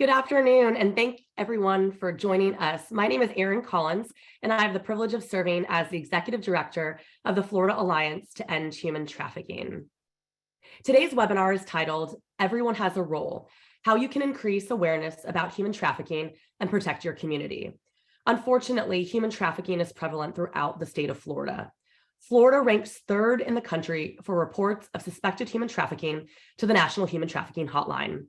Good afternoon, and thank everyone for joining us. My name is Erin Collins, and I have the privilege of serving as the Executive Director of the Florida Alliance to End Human Trafficking. Today's webinar is titled, Everyone Has a Role, How You Can Increase Awareness About Human Trafficking and Protect Your Community. Unfortunately, human trafficking is prevalent throughout the state of Florida. Florida ranks third in the country for reports of suspected human trafficking to the National Human Trafficking Hotline.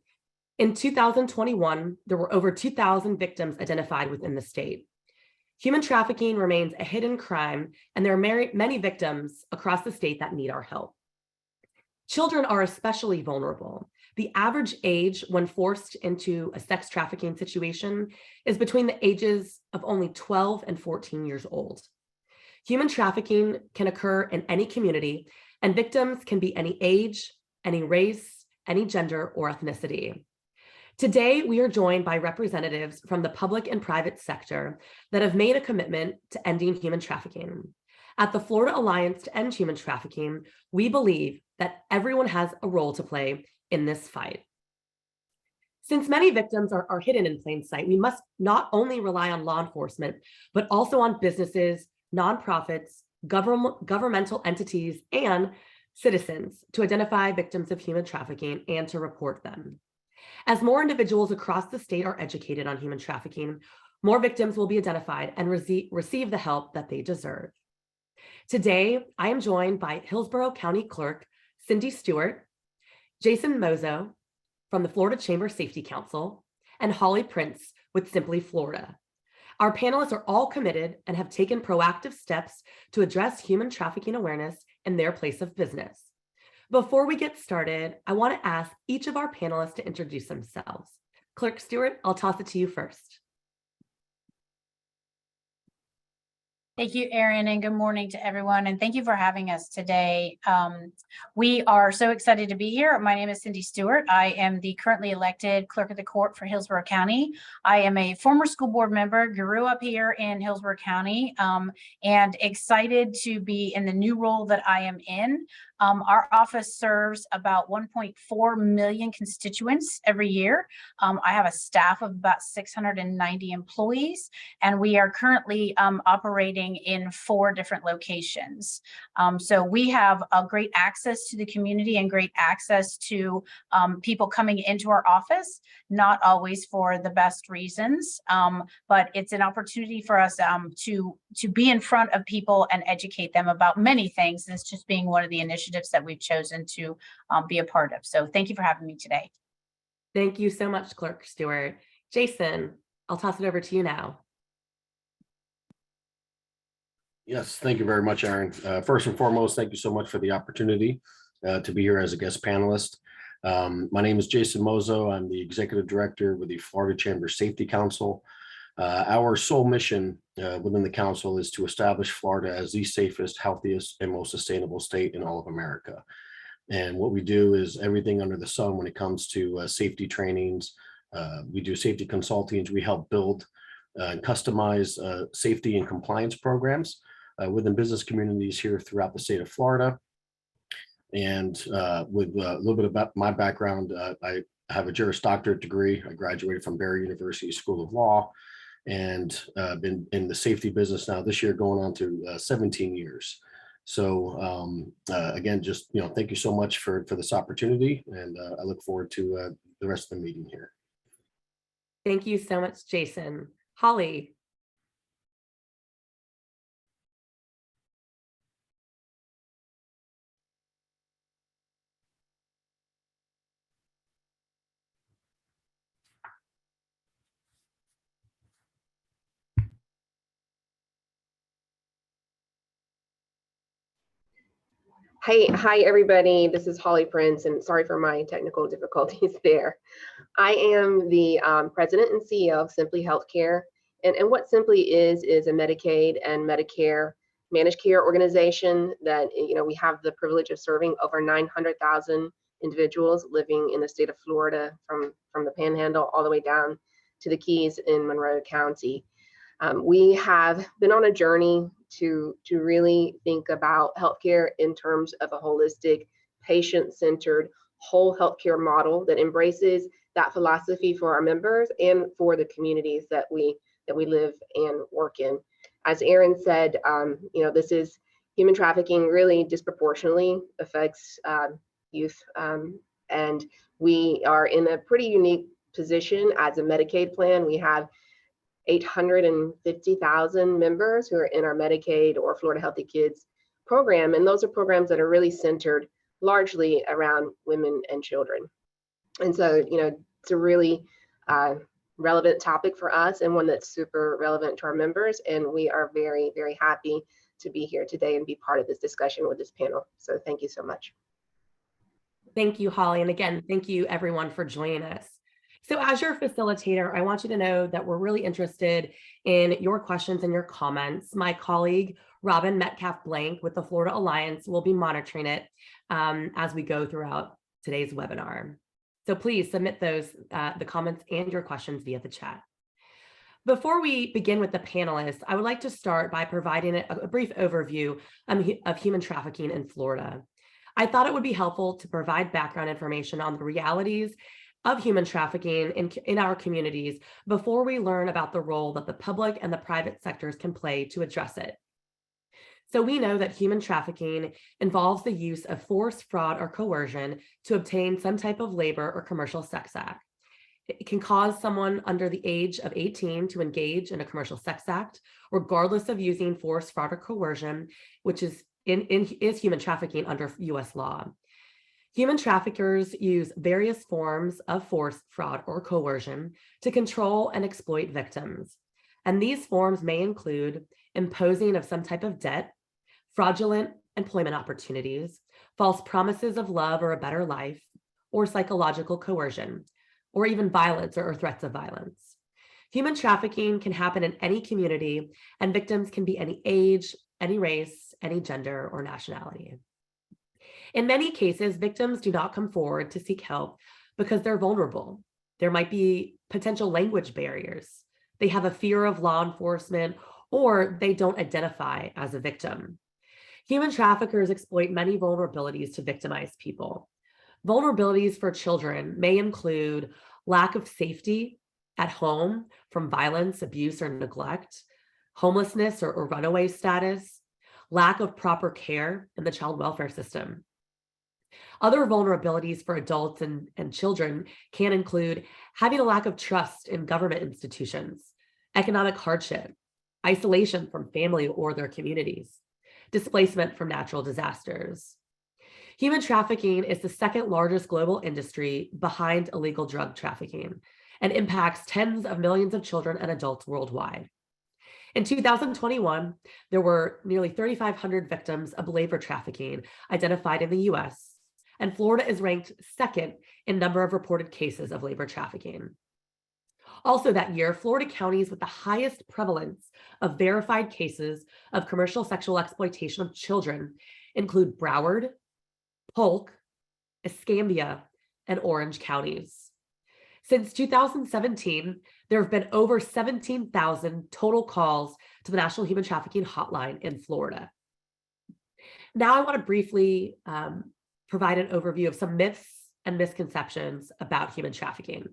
In 2021, there were over 2,000 victims identified within the state. Human trafficking remains a hidden crime, and there are many victims across the state that need our help. Children are especially vulnerable. The average age when forced into a sex trafficking situation is between the ages of only 12 and 14 years old. Human trafficking can occur in any community, and victims can be any age, any race, any gender, or ethnicity. Today, we are joined by representatives from the public and private sector that have made a commitment to ending human trafficking. At the Florida Alliance to End Human Trafficking, we believe that everyone has a role to play in this fight. Since many victims are hidden in plain sight, we must not only rely on law enforcement, but also on businesses, nonprofits, governmental entities, and citizens to identify victims of human trafficking and to report them. As more individuals across the state are educated on human trafficking, more victims will be identified and receive the help that they deserve. Today, I am joined by Hillsborough County Clerk Cindy Stewart, Jason Mozo from the Florida Chamber Safety Council, and Holly Prince with Simply Florida. Our panelists are all committed and have taken proactive steps to address human trafficking awareness in their place of business. Before we get started, I want to ask each of our panelists to introduce themselves. Clerk Stewart, I'll toss it to you first. Thank you, Erin, and good morning to everyone. And thank you for having us today. We are so excited to be here. My name is Cindy Stewart. I am the currently elected clerk of the court for Hillsborough County. I am a former school board member, grew up here in Hillsborough County, and excited to be in the new role that I am in. Our office serves about 1.4 million constituents every year. I have a staff of about 690 employees, and we are currently operating in 4 different locations. So we have a great access to the community and great access to people coming into our office, not always for the best reasons, but it's an opportunity for us to be in front of people and educate them about many things. This just being one of the initiatives that we've chosen to be a part of. So thank you for having me today. Thank you so much, Clerk Stewart. Jason, I'll toss it over to you now. Yes, thank you very much, Erin. First and foremost, thank you so much for the opportunity to be here as a guest panelist. My name is Jason Mozo. I'm the Executive Director with the Florida Chamber Safety Council. Our sole mission within the council is to establish Florida as the safest, healthiest, and most sustainable state in all of America. And what we do is everything under the sun when it comes to safety trainings. We do safety consulting. We help build and customize safety and compliance programs within business communities here throughout the state of Florida. And with a little bit about my background, I have a Juris Doctorate degree. I graduated from Barry University School of Law, and been in the safety business now this year going on to 17 years. So again, just thank you so much for this opportunity, and I look forward to the rest of the meeting here. Thank you so much, Jason. Holly. Hi, everybody. This is Holly Prince, and sorry for my technical difficulties there. I am the president and CEO of Simply Healthcare, and what Simply is a Medicaid and Medicare managed care organization that we have the privilege of serving over 900,000 individuals living in the state of Florida, from the Panhandle all the way down to the Keys in Monroe County. We have been on a journey to really think about healthcare in terms of a holistic, patient-centered, whole healthcare model that embraces that philosophy for our members and for the communities that we live and work in. As Aaron said, this is human trafficking really disproportionately affects youth, and we are in a pretty unique position as a Medicaid plan. We have 850,000 members who are in our Medicaid or Florida Healthy Kids program, and those are programs that are really centered largely around women and children. And so, it's a really relevant topic for us and one that's super relevant to our members. And we are very, very happy to be here today and be part of this discussion with this panel. So thank you so much. Thank you, Holly. And again, thank you everyone for joining us. So as your facilitator, I want you to know that we're really interested in your questions and your comments. My colleague, Robin Metcalf Blank with the Florida Alliance will be monitoring it as we go throughout today's webinar. So please submit those, the comments and your questions via the chat. Before we begin with the panelists, I would like to start by providing a brief overview of human trafficking in Florida. I thought it would be helpful to provide background information on the realities of human trafficking in our communities before we learn about the role that the public and the private sectors can play to address it. So we know that human trafficking involves the use of force, fraud, or coercion to obtain some type of labor or commercial sex act. It can cause someone under the age of 18 to engage in a commercial sex act, regardless of using force, fraud, or coercion, which is human trafficking under US law. Human traffickers use various forms of force, fraud, or coercion to control and exploit victims. And these forms may include imposing of some type of debt, fraudulent employment opportunities, false promises of love or a better life, or psychological coercion, or even violence or threats of violence. Human trafficking can happen in any community, and victims can be any age, any race, any gender, or nationality. In many cases, victims do not come forward to seek help because they're vulnerable. There might be potential language barriers. They have a fear of law enforcement, or they don't identify as a victim. Human traffickers exploit many vulnerabilities to victimize people. Vulnerabilities for children may include lack of safety at home from violence, abuse, or neglect, homelessness or runaway status, lack of proper care in the child welfare system. Other vulnerabilities for adults and children can include having a lack of trust in government institutions, economic hardship, isolation from family or their communities, displacement from natural disasters. Human trafficking is the second largest global industry behind illegal drug trafficking and impacts tens of millions of children and adults worldwide. In 2021, there were nearly 3,500 victims of labor trafficking identified in the US, and Florida is ranked second in number of reported cases of labor trafficking. Also that year, Florida counties with the highest prevalence of verified cases of commercial sexual exploitation of children include Broward, Polk, Escambia, and Orange counties. Since 2017, there have been over 17,000 total calls to the National Human Trafficking Hotline in Florida. Now I want to briefly provide an overview of some myths and misconceptions about human trafficking.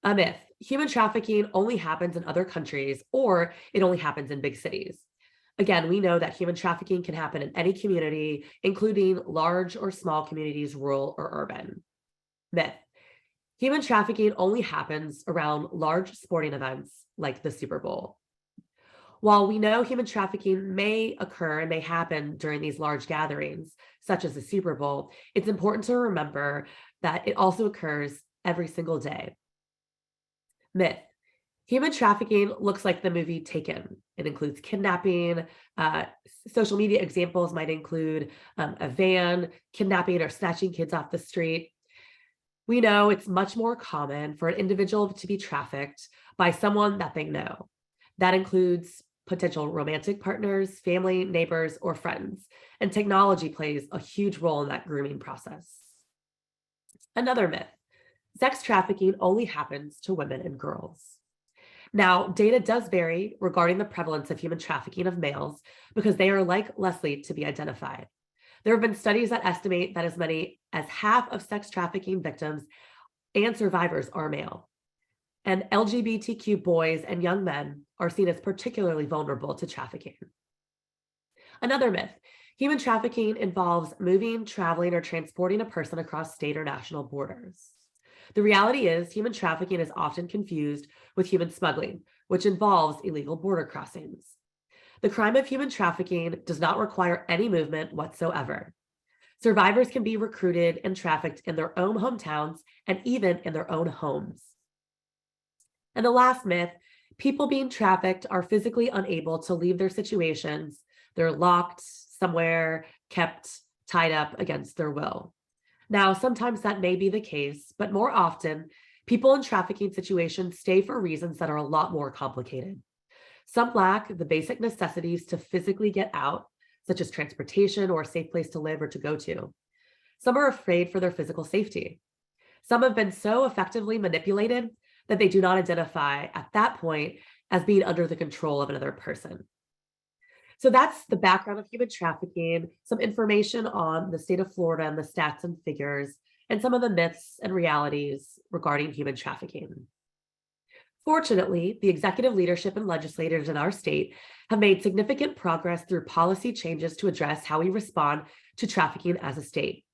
A myth: human trafficking only happens in other countries, or it only happens in big cities. Again, we know that human trafficking can happen in any community, including large or small communities, rural or urban. Myth: human trafficking only happens around large sporting events like the Super Bowl. While we know human trafficking may occur and may happen during these large gatherings, such as the Super Bowl, it's important to remember that it also occurs every single day. Myth: human trafficking looks like the movie Taken. It includes kidnapping. Social media examples might include a van, kidnapping or snatching kids off the street. We know it's much more common for an individual to be trafficked by someone that they know. That includes potential romantic partners, family, neighbors, or friends. And technology plays a huge role in that grooming process. Another myth: sex trafficking only happens to women and girls. Now, data does vary regarding the prevalence of human trafficking of males because they are likely to be identified. There have been studies that estimate that as many as half of sex trafficking victims and survivors are male. And LGBTQ boys and young men are seen as particularly vulnerable to trafficking. Another myth, human trafficking involves moving, traveling, or transporting a person across state or national borders. The reality is human trafficking is often confused with human smuggling, which involves illegal border crossings. The crime of human trafficking does not require any movement whatsoever. Survivors can be recruited and trafficked in their own hometowns and even in their own homes. And the last myth, people being trafficked are physically unable to leave their situations. They're locked somewhere, kept tied up against their will. Now, sometimes that may be the case, but more often, people in trafficking situations stay for reasons that are a lot more complicated. Some lack the basic necessities to physically get out, such as transportation or a safe place to live or to go to. Some are afraid for their physical safety. Some have been so effectively manipulated that they do not identify at that point as being under the control of another person. So that's the background of human trafficking, some information on the state of Florida and the stats and figures, and some of the myths and realities regarding human trafficking. Fortunately, the executive leadership and legislators in our state have made significant progress through policy changes to address how we respond to trafficking as a state.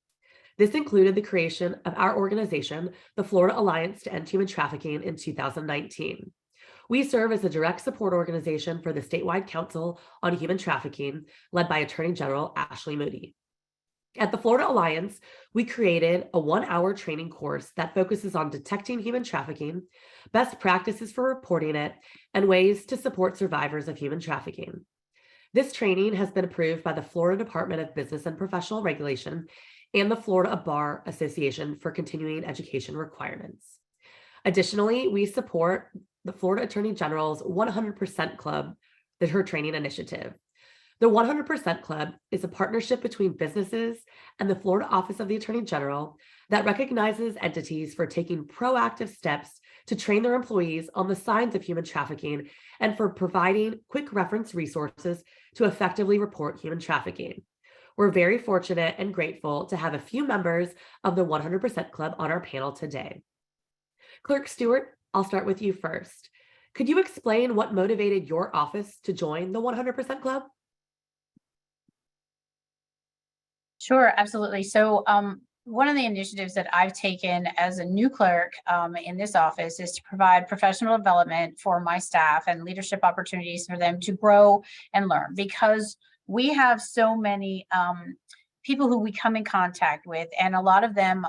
This included the creation of our organization, the Florida Alliance to End Human Trafficking, in 2019. We serve as a direct support organization for the statewide Council on Human Trafficking, led by Attorney General Ashley Moody. At the Florida Alliance, we created a 1-hour training course that focuses on detecting human trafficking, best practices for reporting it, and ways to support survivors of human trafficking. This training has been approved by the Florida Department of Business and Professional Regulation and the Florida Bar Association for continuing education requirements. Additionally, we support the Florida Attorney General's 100% Club, her training initiative. The 100% Club is a partnership between businesses and the Florida Office of the Attorney General that recognizes entities for taking proactive steps to train their employees on the signs of human trafficking and for providing quick reference resources to effectively report human trafficking. We're very fortunate and grateful to have a few members of the 100% Club on our panel today. Clerk Stewart, I'll start with you first. Could you explain what motivated your office to join the 100% Club? Sure, absolutely. So one of the initiatives that I've taken as a new clerk in this office is to provide professional development for my staff and leadership opportunities for them to grow and learn, because we have so many people who we come in contact with, and a lot of them,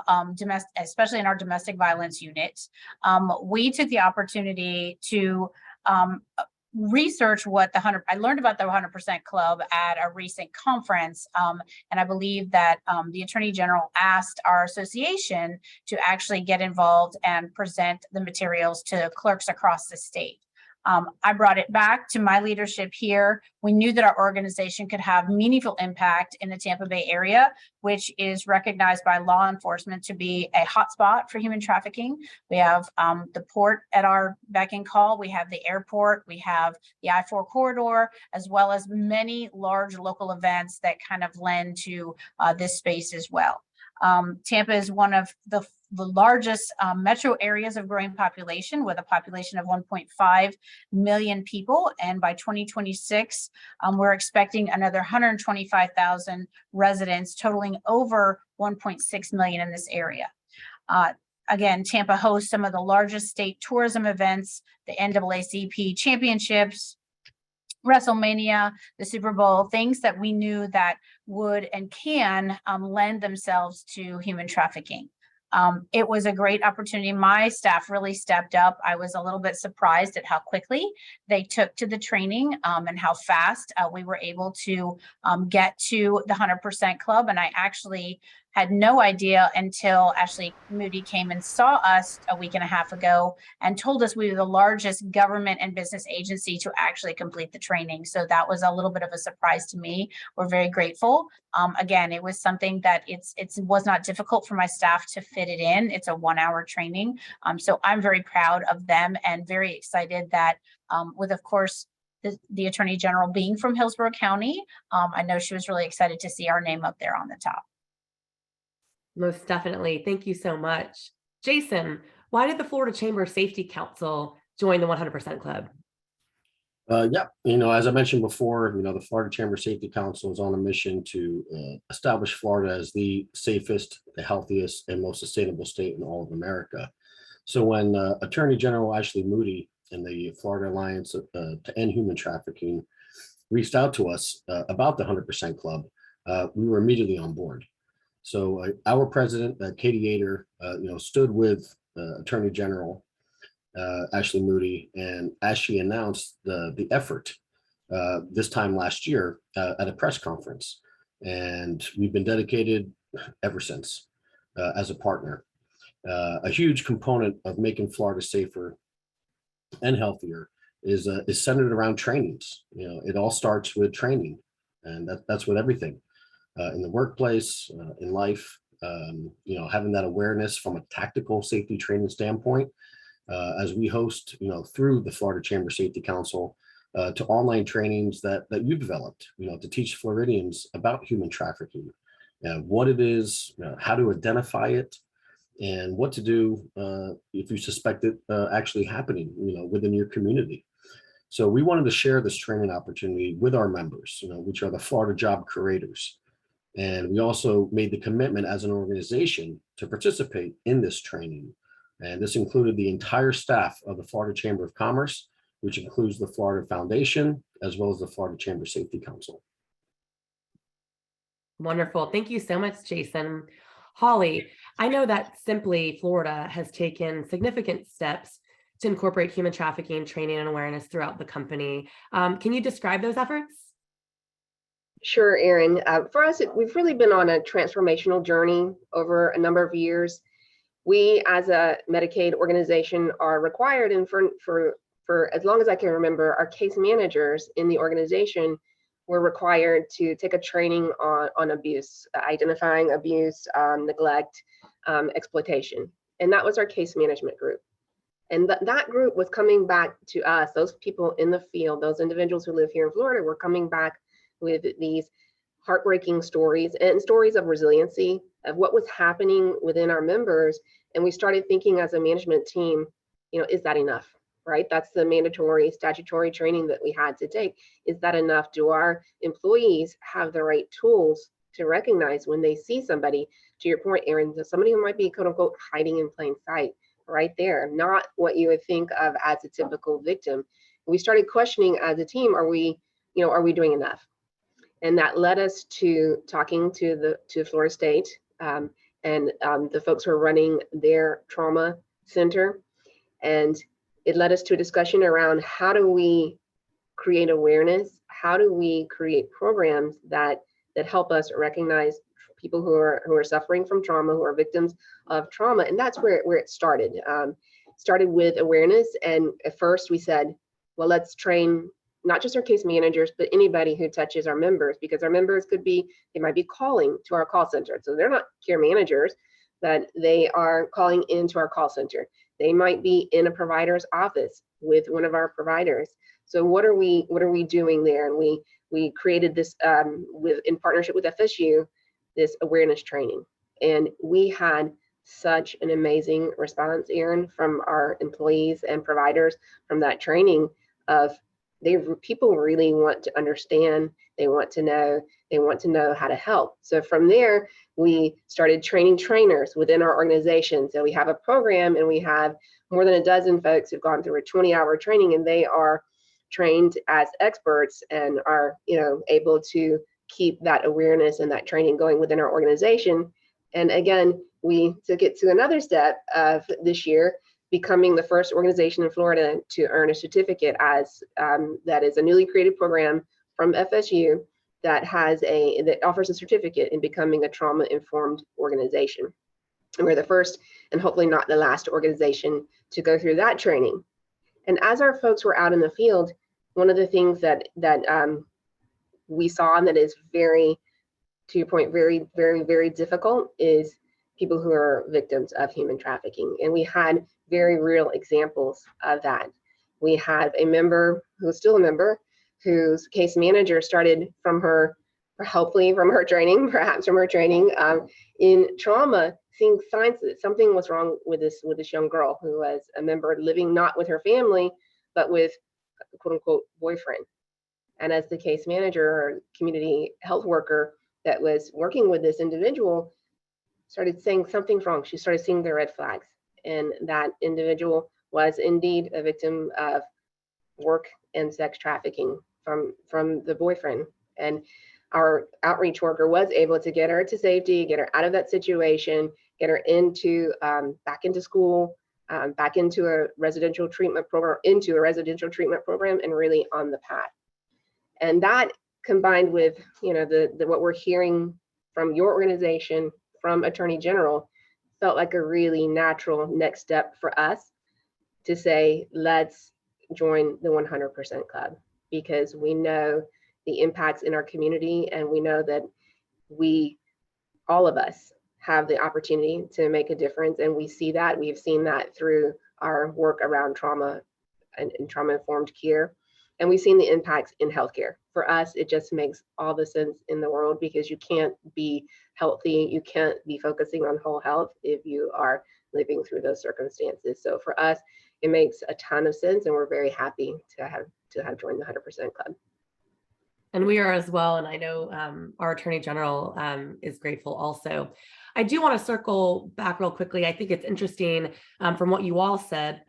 especially in our domestic violence unit. We took the opportunity to research what I learned about the 100% Club at a recent conference, and I believe that the Attorney General asked our association to actually get involved and present the materials to clerks across the state. I brought it back to my leadership here. We knew that our organization could have meaningful impact in the Tampa Bay area, which is recognized by law enforcement to be a hotspot for human trafficking. We have the port at our beck and call. We have the airport. We have the I-4 corridor, as well as many large local events that kind of lend to this space as well. Tampa is one of the largest metro areas of growing population, with a population of 1.5 million people. And by 2026, we're expecting another 125,000 residents, totaling over 1.6 million in this area. Again, Tampa hosts some of the largest state tourism events, the NAACP championships, WrestleMania, the Super Bowl, things that we knew that would and can lend themselves to human trafficking. It was a great opportunity. My staff really stepped up. I was a little bit surprised at how quickly they took to the training and how fast we were able to get to the 100% Club. And I actually had no idea until Ashley Moody came and saw us a week and a half ago and told us we were the largest government and business agency to actually complete the training. So that was a little bit of a surprise to me. We're very grateful. Again, it was something that it was not difficult for my staff to fit it in. It's a 1-hour training. So I'm very proud of them and very excited that with, of course, the Attorney General being from Hillsborough County, I know she was really excited to see our name up there on the top. Most definitely. Thank you so much. Jason, why did the Florida Chamber Safety Council join the 100% Club? Yeah, as I mentioned before, the Florida Chamber Safety Council is on a mission to establish Florida as the safest, the healthiest, and most sustainable state in all of America. So when Attorney General Ashley Moody and the Florida Alliance to End Human Trafficking reached out to us about the 100% Club, we were immediately on board. So our president, Katie Yater, stood with Attorney General Ashley Moody, and as she announced the effort this time last year at a press conference, and we've been dedicated ever since as a partner. A huge component of making Florida safer and healthier is centered around trainings. It all starts with training, and that's with everything in the workplace, in life. Having that awareness from a tactical safety training standpoint, as we host, through the Florida Chamber Safety Council, to online trainings that you developed, to teach Floridians about human trafficking, what it is, how to identify it, and what to do if you suspect it actually happening, within your community. So we wanted to share this training opportunity with our members, which are the Florida Job Creators. And we also made the commitment as an organization to participate in this training. And this included the entire staff of the Florida Chamber of Commerce, which includes the Florida Foundation, as well as the Florida Chamber Safety Council. Wonderful. Thank you so much, Jason. Holly, I know that Simply Florida has taken significant steps to incorporate human trafficking training and awareness throughout the company. Can you describe those efforts? Sure, Erin. For us, we've really been on a transformational journey over a number of years. We, as a Medicaid organization, are required, and for as long as I can remember, our case managers in the organization were required to take a training on abuse, identifying abuse, neglect, exploitation. And that was our case management group. And that group was coming back to us, those people in the field, those individuals who live here in Florida were coming back with these heartbreaking stories and stories of resiliency of what was happening within our members. And we started thinking as a management team, is that enough? Right? That's the mandatory statutory training that we had to take. Is that enough? Do our employees have the right tools to recognize when they see somebody, to your point, Erin, somebody who might be quote unquote hiding in plain sight right there, not what you would think of as a typical victim. We started questioning as a team, are we doing enough? And that led us to talking to Florida State and the folks who are running their trauma center. And it led us to a discussion around how do we create awareness? How do we create programs that help us recognize people who are suffering from trauma, who are victims of trauma? And that's where it started. Started with awareness. And at first we said, well, let's train not just our case managers, but anybody who touches our members, because our members they might be calling to our call center. So they're not care managers, but they are calling into our call center. They might be in a provider's office with one of our providers. So what are we doing there? And we created this in partnership with FSU, this awareness training. And we had such an amazing response, Erin, from our employees and providers from that training of people really want to understand, they want to know how to help. So from there, we started training trainers within our organization. So we have a program and we have more than a dozen folks who've gone through a 20-hour training, and they are trained as experts and are able to keep that awareness and that training going within our organization. And again, we took it to another step of this year, becoming the first organization in Florida to earn a certificate as that is a newly created program from FSU that offers a certificate in becoming a trauma-informed organization. And we're the first and hopefully not the last organization to go through that training. And as our folks were out in the field, one of the things that we saw, and that is very, to your point, very, very, very difficult, is people who are victims of human trafficking. And we had very real examples of that. We have a member who's still a member, whose case manager started from her or hopefully from her training, perhaps from her training in trauma, seeing signs that something was wrong with this young girl who was a member living not with her family, but with a quote unquote boyfriend. And as the case manager or community health worker that was working with this individual, started saying something's wrong. She started seeing the red flags, and that individual was indeed a victim of work and sex trafficking from the boyfriend. And our outreach worker was able to get her to safety, get her out of that situation, get her into back into school, back into a residential treatment program, and really on the path. And that combined with the what we're hearing from your organization, from Attorney General, felt like a really natural next step for us to say, let's join the 100% Club, because we know the impacts in our community, and we know that all of us have the opportunity to make a difference. And we see that, we've seen that through our work around trauma and trauma-informed care. And we've seen the impacts in healthcare. For us, it just makes all the sense in the world, because you can't be healthy, you can't be focusing on whole health if you are living through those circumstances. So for us, it makes a ton of sense, and we're very happy to have joined the 100% Club. And we are as well. And I know our Attorney General is grateful also. I do want to circle back real quickly. I think it's interesting from what you all said,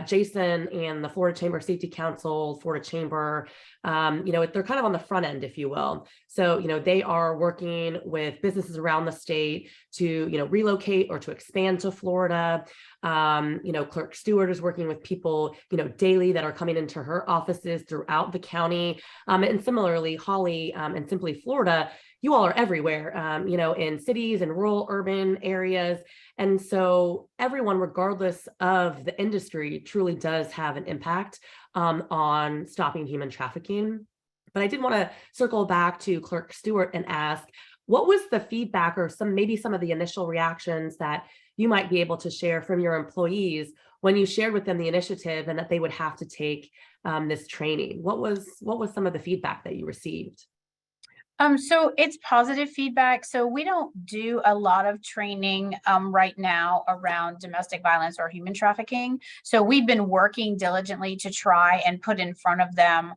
Jason and the Florida Chamber Safety Council, Florida Chamber, they're kind of on the front end, if you will. So, they are working with businesses around the state to, relocate or to expand to Florida. Clerk Stewart is working with people, daily that are coming into her offices throughout the county. And similarly, Holly and Simply Florida, you all are everywhere, in cities and rural urban areas. And so everyone, regardless of the industry, truly does have an impact on stopping human trafficking. But I did want to circle back to Clerk Stewart and ask, what was the feedback or maybe some of the initial reactions that you might be able to share from your employees when you shared with them the initiative and that they would have to take this training? What was some of the feedback that you received? So it's positive feedback. So we don't do a lot of training right now around domestic violence or human trafficking. So we've been working diligently to try and put in front of them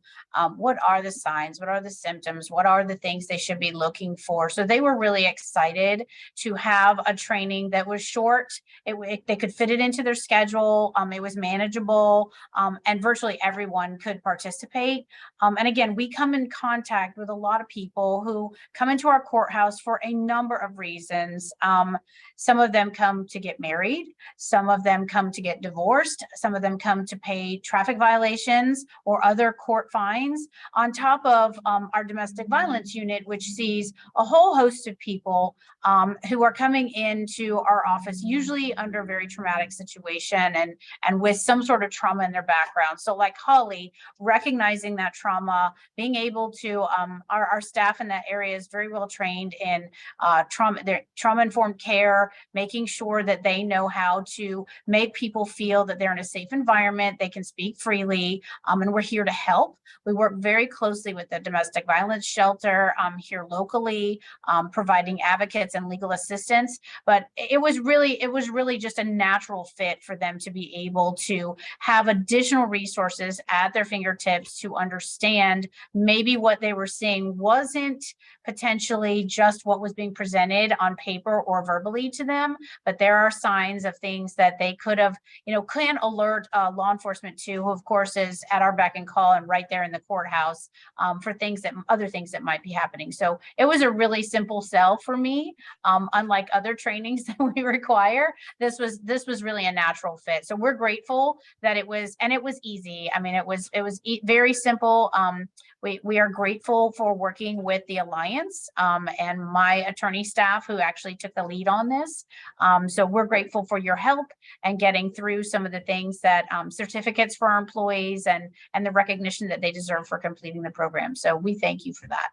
what are the signs, what are the symptoms, what are the things they should be looking for. So they were really excited to have a training that was short. They could fit it into their schedule. It was manageable, and virtually everyone could participate. And again, we come in contact with a lot of people who come into our courthouse for a number of reasons. Some of them come to get married, some of them come to get divorced, some of them come to pay traffic violations or other court fines, on top of our domestic violence unit, which sees a whole host of people who are coming into our office, usually under a very traumatic situation and with some sort of trauma in their background. So like Holly, recognizing that trauma, being able to, our staff in that area is very well trained in trauma-informed care, making sure that they know how to make people feel that they're in a safe environment, they can speak freely, and we're here to help. We work very closely with the domestic violence shelter here locally, providing advocates and legal assistance. But it was really just a natural fit for them to be able to have additional resources at their fingertips to understand maybe what they were seeing wasn't potentially just what was being presented on paper or verbally to them, but there are signs of things that they could have, can alert law enforcement to, who of course is at our beck and call and right there in the courthouse for other things that might be happening. So it was a really simple sell for me. Unlike other trainings that we require, this was really a natural fit. So we're grateful that it was easy. I mean, it was very simple. We are grateful for working with the Alliance and my attorney staff who actually took the lead on this. So we're grateful for your help and getting through some of the things that certificates for our employees and the recognition that they deserve for completing the program. So we thank you for that.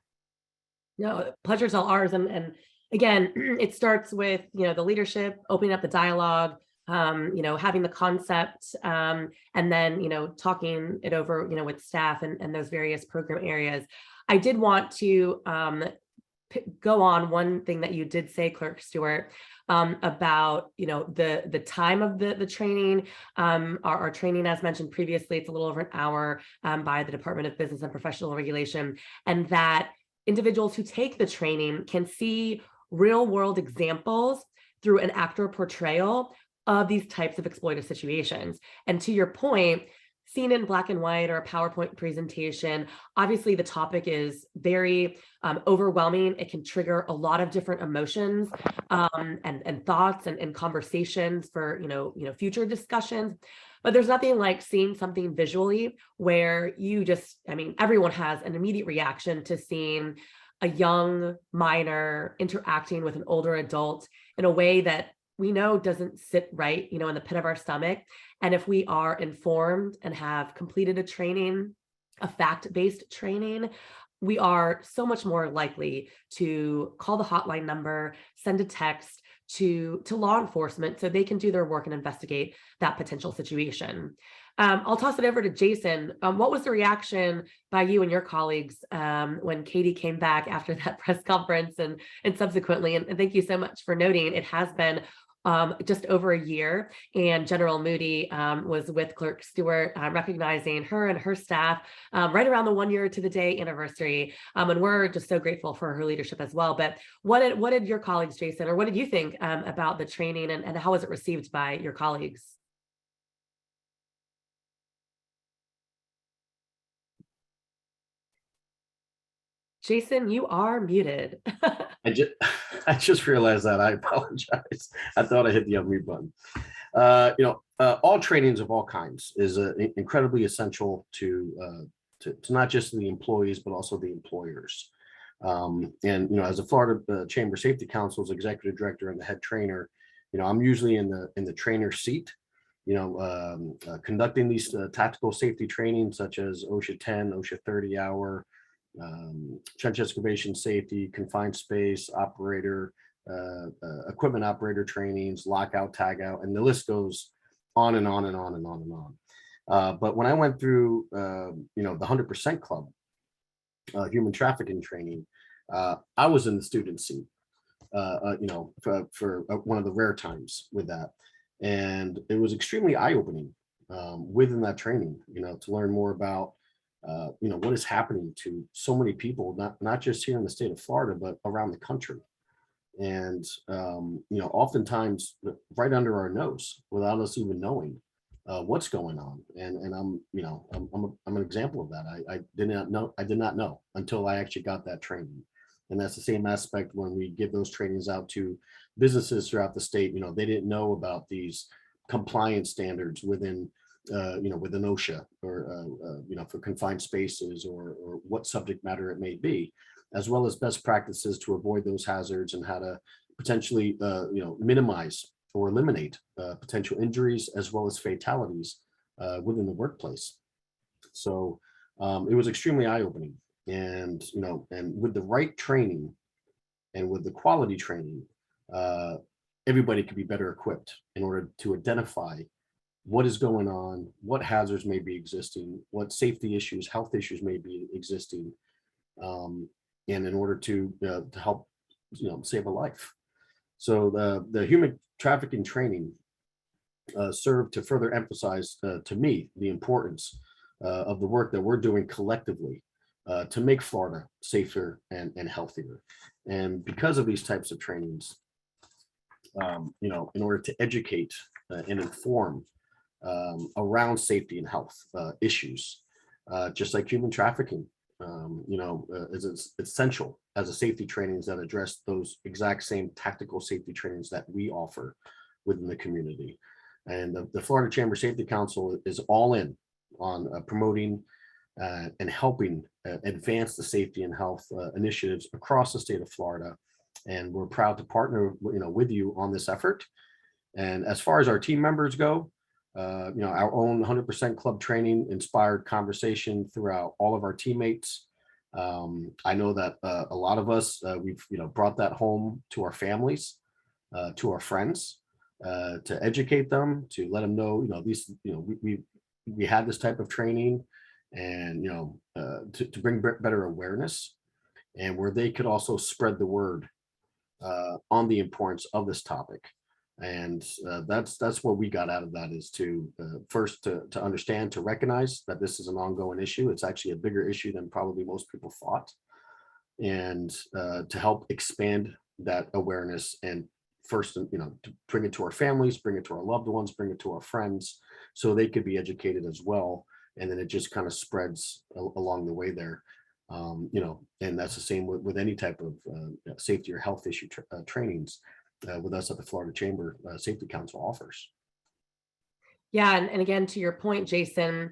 No, pleasure's all ours. And again, it starts with, the leadership, opening up the dialogue, having the concept, and then, talking it over, with staff and those various program areas. I did want to go on one thing that you did say, Clerk Stewart, about the time of the training. Our training, as mentioned previously, it's a little over an hour by the Department of Business and Professional Regulation, and that individuals who take the training can see real world examples through an actor portrayal of these types of exploitive situations. And to your point, seen in black and white or a PowerPoint presentation, obviously the topic is very overwhelming. It can trigger a lot of different emotions and thoughts and conversations for future discussions. But there's nothing like seeing something visually where everyone has an immediate reaction to seeing a young minor interacting with an older adult in a way that we know doesn't sit right, in the pit of our stomach. And if we are informed and have completed a training, a fact-based training, we are so much more likely to call the hotline number, send a text to law enforcement so they can do their work and investigate that potential situation. I'll toss it over to Jason. What was the reaction by you and your colleagues when Katie came back after that press conference and subsequently? And thank you so much for noting it has been just over a year, and General Moody was with Clerk Stewart, recognizing her and her staff right around the 1 year to the day anniversary. And we're just so grateful for her leadership as well. But what did your colleagues, Jason, or what did you think about the training, and how was it received by your colleagues? Jason, you are muted. I just realized that. I apologize. I thought I hit the unmute button. All trainings of all kinds is incredibly essential to not just the employees, but also the employers. As a Florida Chamber Safety Council's executive director and the head trainer, I'm usually in the trainer seat, conducting these tactical safety trainings such as OSHA 10, OSHA 30 hour, trench excavation safety, confined space operator, equipment operator trainings, lockout, tagout, and the list goes on and on and on and on and on. But when I went through, the 100% Club, human trafficking training, I was in the student seat, for one of the rare times with that. And it was extremely eye-opening within that training, to learn more about what is happening to so many people, not just here in the state of Florida, but around the country. And, oftentimes right under our nose without us even knowing what's going on. And I'm an example of that. I did not know until I actually got that training. And that's the same aspect when we give those trainings out to businesses throughout the state. They didn't know about these compliance standards within within OSHA or, for confined spaces or what subject matter it may be, as well as best practices to avoid those hazards and how to potentially, minimize or eliminate potential injuries as well as fatalities within the workplace. So it was extremely eye-opening, and with the right training and with the quality training, everybody could be better equipped in order to identify what is going on, what hazards may be existing, what safety issues, health issues may be existing, and in order to help, save a life. So the human trafficking training served to further emphasize to me the importance of the work that we're doing collectively to make Florida safer and healthier. And because of these types of trainings, in order to educate and inform around safety and health issues, just like human trafficking, is essential as a safety trainings that address those exact same tactical safety trainings that we offer within the community. And the Florida Chamber Safety Council is all in on promoting and helping advance the safety and health initiatives across the state of Florida. And we're proud to partner, with you on this effort. And as far as our team members go, our own 100% Club training inspired conversation throughout all of our teammates. I know that a lot of us, we've brought that home to our families, to our friends, to educate them, to let them know, these, we had this type of training, and, to bring better awareness, and where they could also spread the word on the importance of this topic. And that's what we got out of that, is to first to understand, to recognize that this is an ongoing issue. It's actually a bigger issue than probably most people thought, and to help expand that awareness, and first, to bring it to our families, bring it to our loved ones, bring it to our friends, so they could be educated as well. And then it just kind of spreads along the way there. And that's the same with any type of safety or health issue trainings with us at the Florida Chamber Safety Council offers. Yeah, and again, to your point, Jason,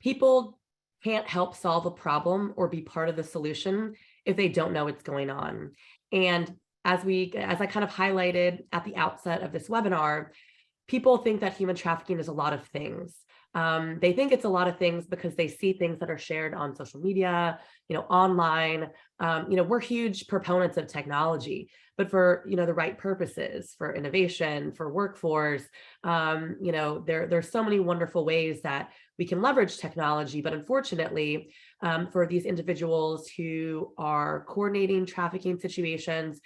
people can't help solve a problem or be part of the solution if they don't know what's going on. And as I kind of highlighted at the outset of this webinar, people think that human trafficking is a lot of things. They think it's a lot of things because they see things that are shared on social media, online. We're huge proponents of technology, but for, the right purposes, for innovation, for workforce, there's so many wonderful ways that we can leverage technology. But unfortunately, for these individuals who are coordinating trafficking situations,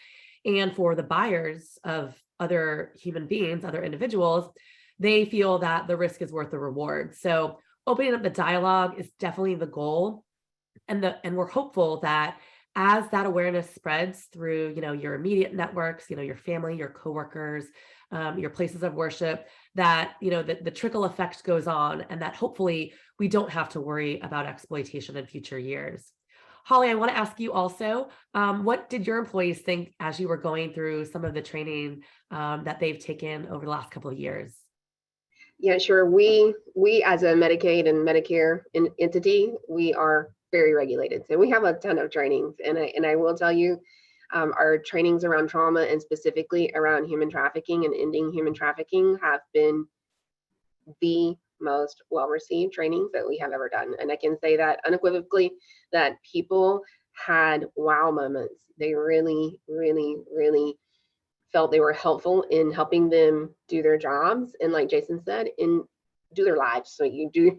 and for the buyers of other human beings, other individuals, they feel that the risk is worth the reward. So opening up the dialogue is definitely the goal. And we're hopeful that as that awareness spreads through, your immediate networks, your family, your coworkers, your places of worship, that, the trickle effect goes on, and that hopefully we don't have to worry about exploitation in future years. Holly, I want to ask you also, what did your employees think as you were going through some of the training that they've taken over the last couple of years? Yeah, sure. We as a Medicaid and Medicare entity, we are very regulated. So we have a ton of trainings, and I will tell you, our trainings around trauma and specifically around human trafficking and ending human trafficking have been the most well-received trainings that we have ever done. And I can say that unequivocally, that people had wow moments. They really, really, really felt they were helpful in helping them do their jobs. And like Jason said, do their lives. So you do,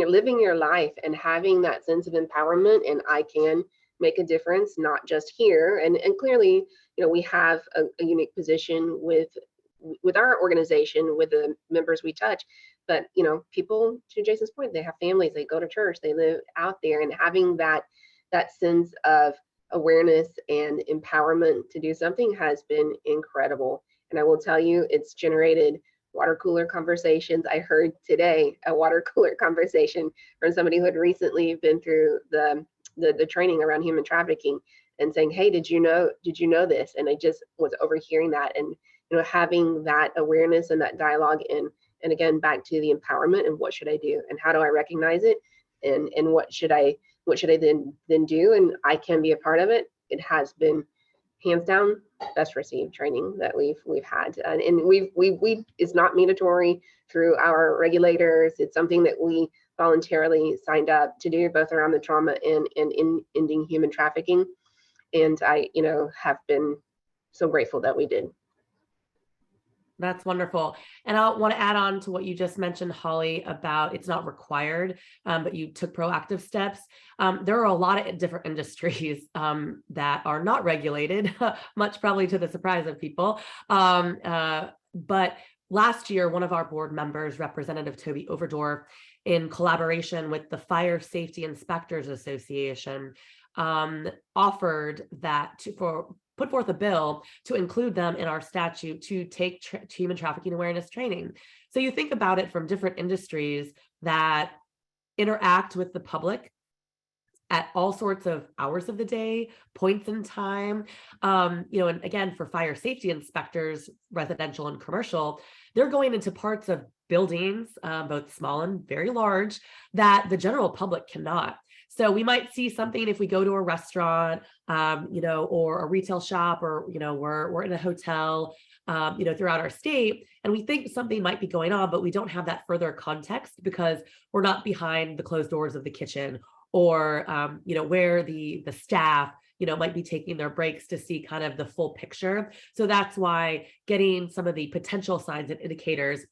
living your life and having that sense of empowerment, and I can make a difference, not just here. And clearly, we have a unique position with our organization, with the members we touch. But, people, to Jason's point, they have families, they go to church, they live out there, and having that sense of awareness and empowerment to do something has been incredible. And I will tell you, it's generated water cooler conversations. I heard today a water cooler conversation from somebody who had recently been through the training around human trafficking, and saying, hey, did you know this? And I just was overhearing that, and having that awareness and that dialogue, and again, back to the empowerment and what should I do and how do I recognize it, and what should I then do, and I can be a part of it. It has been hands down best received training that we've had, and we it's not mandatory through our regulators. It's something that we voluntarily signed up to do, both around the trauma and in ending human trafficking. And I have been so grateful that we did. That's wonderful. And I want to add on to what you just mentioned, Holly, about it's not required, but you took proactive steps. There are a lot of different industries that are not regulated, much probably to the surprise of people. But last year, one of our board members, Representative Toby Overdorf, in collaboration with the Fire Safety Inspectors Association, offered that put forth a bill to include them in our statute to take human trafficking awareness training. So you think about it from different industries that interact with the public at all sorts of hours of the day, points in time, and again, for fire safety inspectors, residential and commercial, they're going into parts of buildings, both small and very large, that the general public cannot. So we might see something if we go to a restaurant, or a retail shop, or, we're in a hotel, throughout our state, and we think something might be going on, but we don't have that further context because we're not behind the closed doors of the kitchen, or, where the staff, might be taking their breaks to see kind of the full picture. So that's why getting some of the potential signs and indicators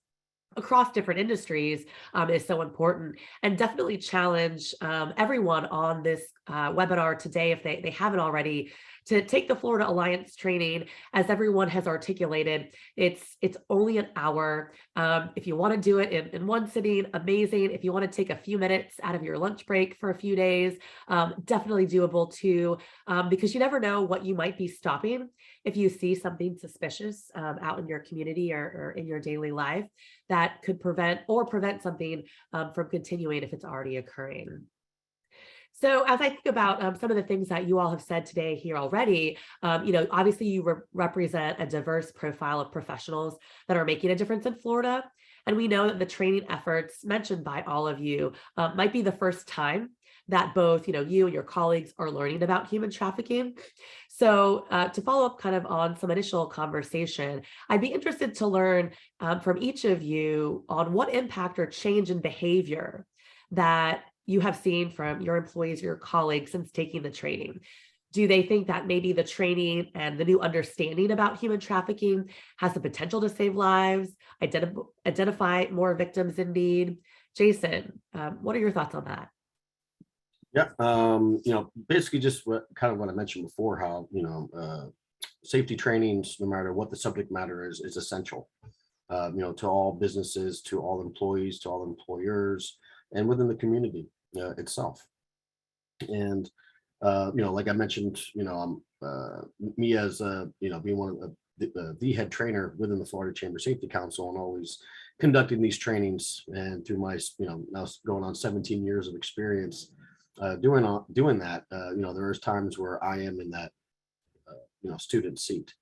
across different industries is so important, and definitely challenge everyone on this webinar today, if they haven't already, to take the Florida Alliance training. As everyone has articulated, it's only an hour. If you want to do it in one sitting, amazing. If you want to take a few minutes out of your lunch break for a few days, definitely doable too, because you never know what you might be stopping if you see something suspicious out in your community or in your daily life that could prevent something from continuing if it's already occurring. So as I think about some of the things that you all have said today here already, obviously you represent a diverse profile of professionals that are making a difference in Florida. And we know that the training efforts mentioned by all of you might be the first time that both, you and your colleagues are learning about human trafficking. So to follow up kind of on some initial conversation, I'd be interested to learn from each of you on what impact or change in behavior that you have seen from your employees, your colleagues since taking the training. Do they think that maybe the training and the new understanding about human trafficking has the potential to save lives, identify more victims in need? Jason, what are your thoughts on that? Yeah, basically just kind of what I mentioned before, how, safety trainings, no matter what the subject matter is essential, to all businesses, to all employees, to all employers, and within the community itself. And, like I mentioned, me as, being one of the head trainer within the Florida Chamber Safety Council, and always conducting these trainings, and through my, now going on 17 years of experience doing that, there is times where I am in that, student seat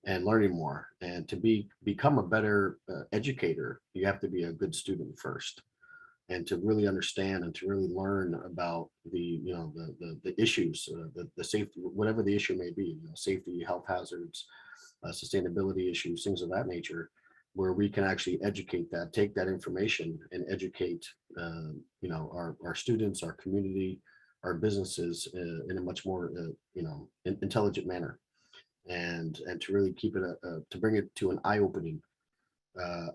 and learning more. And to become a better educator, you have to be a good student first, and to really understand and to really learn about the issues, the safety, whatever the issue may be, safety, health hazards, sustainability issues, things of that nature, where we can actually take that information and educate, our students, our community, our businesses in a much more, intelligent manner, and to really keep it, to bring it to an eye-opening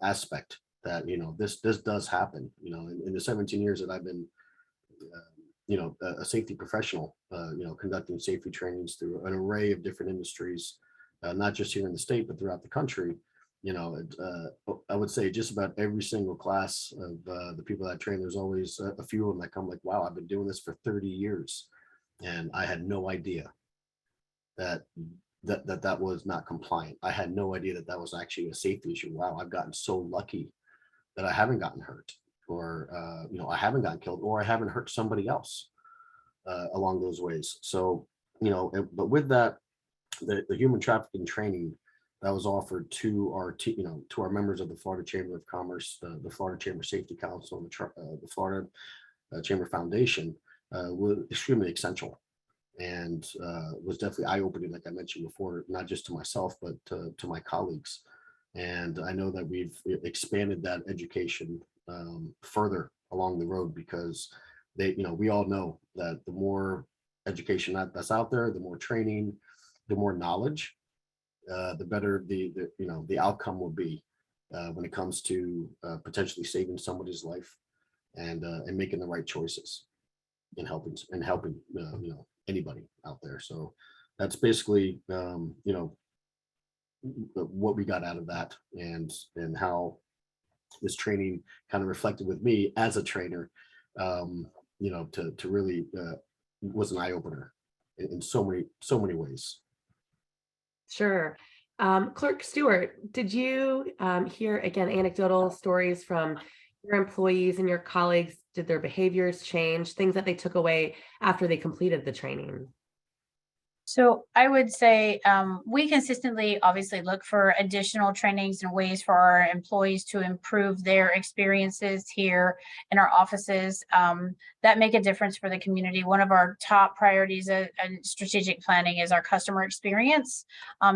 aspect that, this does happen, in the 17 years that I've been, a safety professional, conducting safety trainings through an array of different industries, not just here in the state, but throughout the country. I would say just about every single class of the people that I train, there's always a few of them that come like, wow, I've been doing this for 30 years. And I had no idea that was not compliant. I had no idea that was actually a safety issue. Wow, I've gotten so lucky that I haven't gotten hurt, or, I haven't gotten killed, or I haven't hurt somebody else along those ways. So, but with that, the human trafficking training that was offered to our to our members of the Florida Chamber of Commerce, the Florida Chamber Safety Council, and the Florida Chamber Foundation was extremely essential, and was definitely eye-opening, like I mentioned before, not just to myself, but to my colleagues. And I know that we've expanded that education further along the road, because we all know that the more education that's out there, the more training, the more knowledge, the better the outcome will be when it comes to potentially saving somebody's life, and making the right choices, and helping anybody out there. So that's basically what we got out of that, and how this training kind of reflected with me as a trainer, to really was an eye-opener in so many ways. Sure. Clerk Stewart, did you hear, again, anecdotal stories from your employees and your colleagues? Did their behaviors change, things that they took away after they completed the training? So I would say we consistently obviously look for additional trainings and ways for our employees to improve their experiences here in our offices that make a difference for the community. One of our top priorities in strategic planning is our customer experience.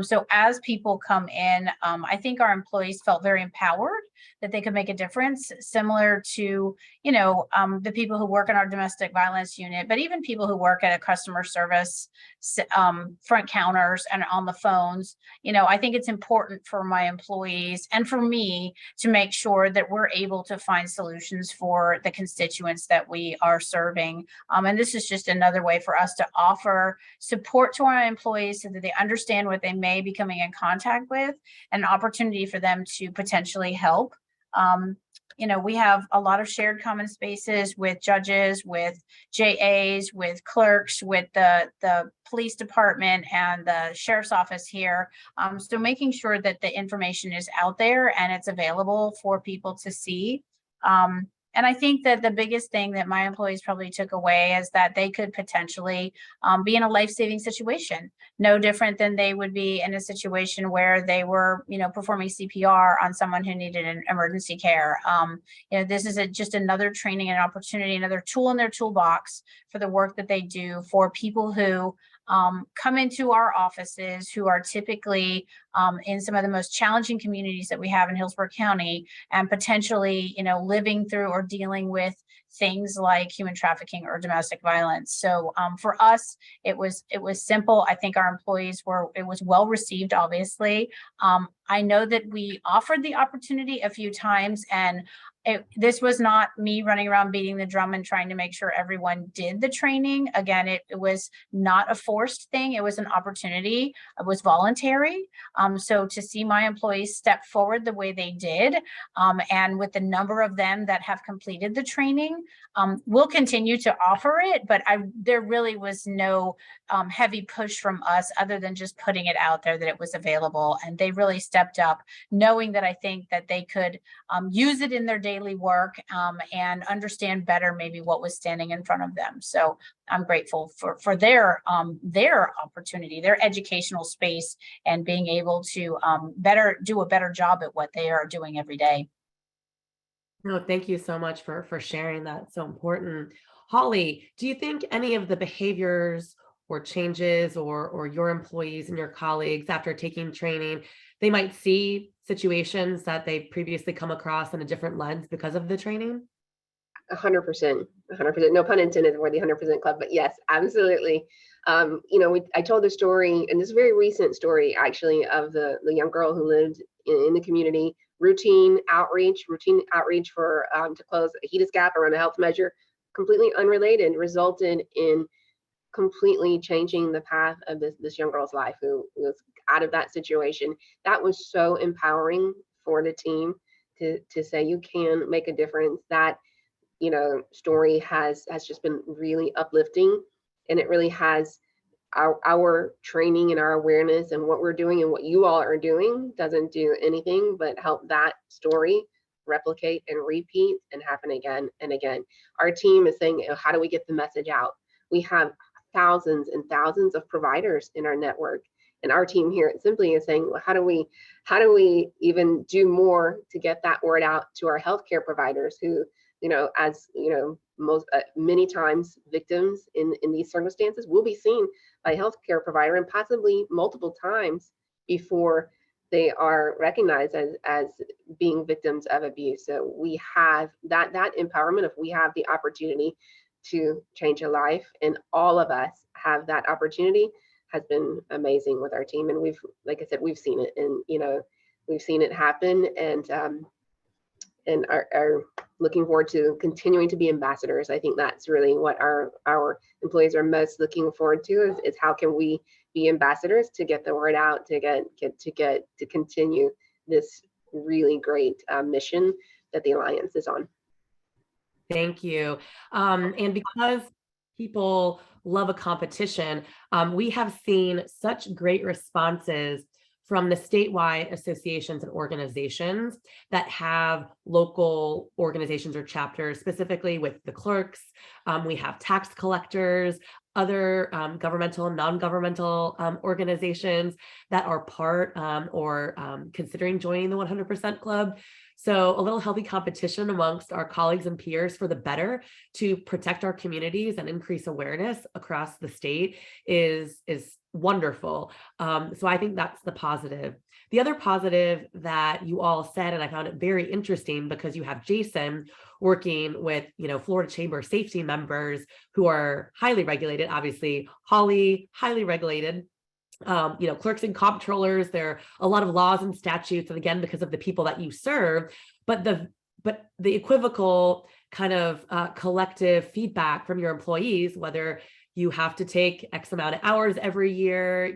So as people come in, I think our employees felt very empowered that they could make a difference, similar to, the people who work in our domestic violence unit, but even people who work at a customer service front counters and on the phones. I think it's important for my employees and for me to make sure that we're able to find solutions for the constituents that we are serving. And this is just another way for us to offer support to our employees so that they understand what they may be coming in contact with, and an opportunity for them to potentially help. We have a lot of shared common spaces with judges, with JAs, with clerks, with the police department and the sheriff's office here. So making sure that the information is out there and it's available for people to see. And I think that the biggest thing that my employees probably took away is that they could potentially be in a life-saving situation, no different than they would be in a situation where they were, performing CPR on someone who needed an emergency care. This is just another training and opportunity, another tool in their toolbox for the work that they do for people who come into our offices, who are typically in some of the most challenging communities that we have in Hillsborough County, and potentially, living through or dealing with things like human trafficking or domestic violence. So for us, it was simple. I think our employees it was well received, obviously. I know that we offered the opportunity a few times, and this was not me running around beating the drum and trying to make sure everyone did the training. Again, it was not a forced thing. It was an opportunity. It was voluntary. So to see my employees step forward the way they did, and with the number of them that have completed the training, we'll continue to offer it, but there really was no heavy push from us other than just putting it out there that it was available. And they really stepped up, knowing that I think that they could use it in their daily work and understand better maybe what was standing in front of them. So I'm grateful for their opportunity, their educational space, and being able to do a better job at what they are doing every day. No, thank you so much for sharing that. It's so important. Holly, do you think any of the behaviors or changes or your employees and your colleagues after taking training, they might see situations that they've previously come across in a different lens because of the training? 100%, 100%. No pun intended for the 100% club, but yes, absolutely. I told the story, and this very recent story actually, of the young girl who lived in the community. Routine outreach for to close a HEDIS gap around a health measure, completely unrelated, resulted in completely changing the path of this young girl's life, who was out of that situation. That was so empowering for the team to say you can make a difference. That story has just been really uplifting, and it really has our training and our awareness and what we're doing and what you all are doing doesn't do anything but help that story replicate and repeat and happen again and again. Our team is saying, how do we get the message out? We have thousands and thousands of providers in our network, and our team here at Simply is saying, well, how do we even do more to get that word out to our healthcare providers who, many times victims in these circumstances will be seen by a healthcare provider, and possibly multiple times before they are recognized as being victims of abuse. So we have that empowerment. If we have the opportunity to change a life, and all of us have that opportunity, has been amazing with our team. And we've, like I said, we've seen it, and we've seen it happen, and are looking forward to continuing to be ambassadors. I think that's really what our employees are most looking forward to, is how can we be ambassadors to get the word out, to continue this really great mission that the Alliance is on. Thank you. And because people love a competition, we have seen such great responses from the statewide associations and organizations that have local organizations or chapters, specifically with the clerks. We have tax collectors, other governmental and non-governmental organizations that are part or considering joining the 100% Club. So a little healthy competition amongst our colleagues and peers for the better to protect our communities and increase awareness across the state is wonderful. So I think that's the positive. The other positive that you all said, and I found it very interesting because you have Jason working with, Florida Chamber safety members who are highly regulated, obviously, Holly, highly regulated. Clerks and comptrollers, there are a lot of laws and statutes, and again, because of the people that you serve, but the equivocal kind of collective feedback from your employees, whether you have to take X amount of hours every year,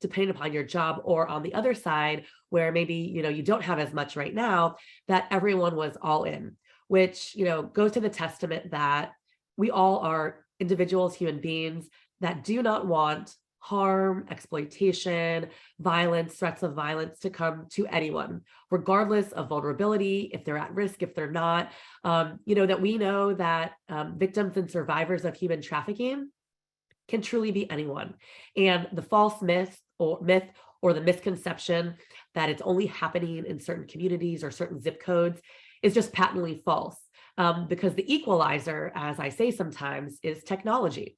depending upon your job, or on the other side, where maybe, you don't have as much right now, that everyone was all in, which, goes to the testament that we all are individuals, human beings that do not want harm, exploitation, violence, threats of violence to come to anyone, regardless of vulnerability, if they're at risk, if they're not. That we know that victims and survivors of human trafficking can truly be anyone. And the false myth or the misconception that it's only happening in certain communities or certain zip codes is just patently false. Because the equalizer, as I say sometimes, is technology.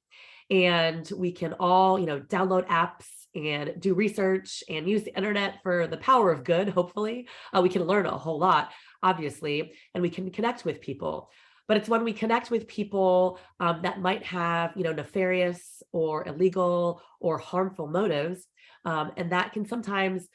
And we can all, download apps and do research and use the internet for the power of good, hopefully. We can learn a whole lot, obviously, and we can connect with people. But it's when we connect with people that might have, nefarious or illegal or harmful motives, and that can sometimes